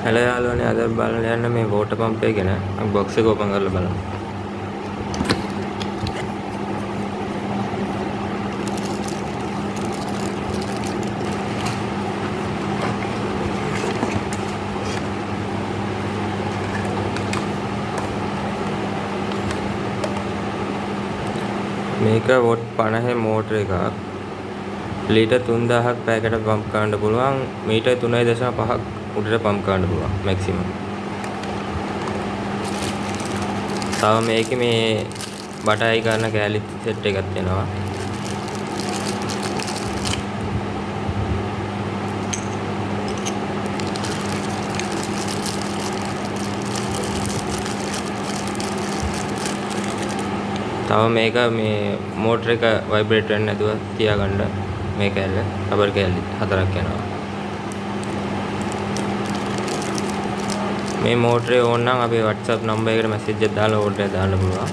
Hello යාළුවනේ අද බලන්න යන්න මේ වෝටර් පම්ප් එක ගැන අපි බොක්ස් එක ඕපන් කරලා බලමු. මේක වොට් 50 මෝටර එකක්. ලීටර් 3000ක් පැයකට පම්ප් කරන්න පුළුවන්. මීටර් 3.5ක් උඩට පම්ප් කරන්න පුළුවන් මැක්සිමම්. තව මේකේ මේ බටයි ගන්න කෑලි සෙට් එකක් තියෙනවා. තව මේක මේ මෝටර එක වයිබ්‍රේට් වෙන්නේ නැතුව තියාගන්න මේ කෑල්ල රබර් කෑලි 4ක් යනවා. මේ මෝටරේ ඕන නම් අපේ WhatsApp නම්බර් එකට මැසේජ් එකක් දාලා ඕඩර් එක දාන්න පුළුවන්.